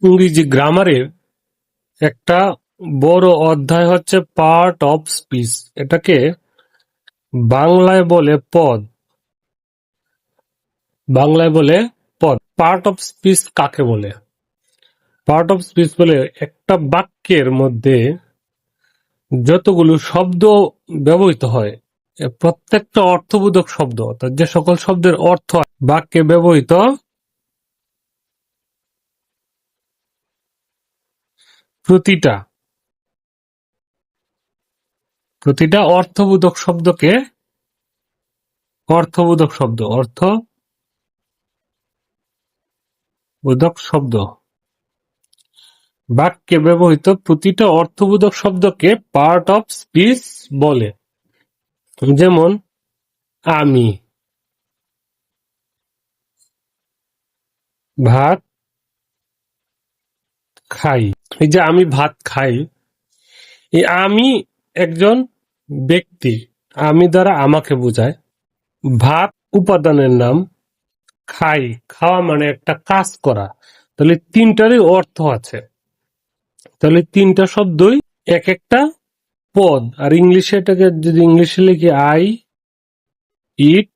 ইংরেজি গ্রামারের একটা বড় অধ্যায় হচ্ছে পার্ট অফ স্পিচ। এটাকে বাংলায় বলে পদ। পার্ট অফ স্পিচ কাকে বলে? পার্ট অফ স্পিচ বলে একটা বাক্যের মধ্যে যতগুলো শব্দ ব্যবহৃত হয়, প্রত্যেকটা অর্থবোধক শব্দ, অর্থাৎ যে সকল শব্দের অর্থ বাক্যে ব্যবহৃত প্রতিটা অর্থবোধক শব্দকে বাক্যে ব্যবহৃত প্রতিটা অর্থবোধক শব্দকে পার্ট অফ স্পিচ বলে। যেমন আমি ভাত খাই। এই যে আমি ভাত খাই, এই আমি একজন ব্যক্তি, আমি দ্বারা আমাকে বোঝায়। ভাত উপাদানের নাম, খাই খাওয়া মানে একটা কাজ করা। তাহলে তিনটারই অর্থ আছে। তাহলে তিনটা শব্দই এক একটা পদ। আর ইংলিশে এটাকে যদি ইংলিশে লিখি আই ইট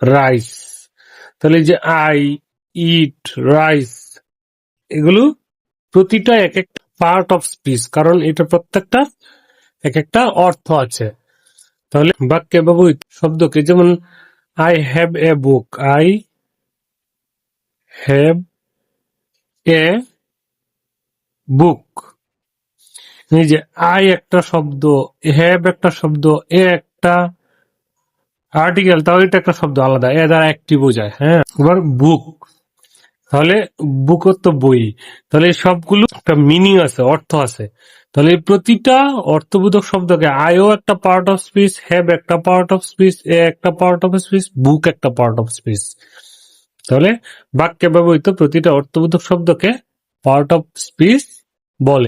রাইস, তাহলে যে আই ইট রাইস, এগুলো প্রতিটা এক একটা পার্ট অফ স্পিচ, কারণ এটা প্রত্যেকটা এক একটা অর্থ আছে। তাহলে বাক্যে ব্যবহৃত শব্দকে, যেমন I have a book, I have a book. এই যে আই একটা শব্দ, হ্যাভ একটা শব্দ, এ একটা আর্টিকেল, তাও এটা একটা শব্দ আলাদা, এ দ্বারা একটি বোঝায়। হ্যাঁ, এবার বুক, তাহলে বুকও তো বই। তাহলে এই সবগুলো একটা মিনিং আছে, অর্থ আছে। তাহলে এই প্রতিটা অর্থবোধক শব্দকে আইও একটা পার্ট অফ স্পিচ, হ্যাভ একটা পার্ট অফ স্পিচ, এ একটা পার্ট অফ স্পিচ, বুক একটা পার্ট অফ স্পিচ। তাহলে বাক্যে ব্যবহৃত প্রতিটা অর্থবোধক শব্দকে পার্ট অফ স্পিচ বলে।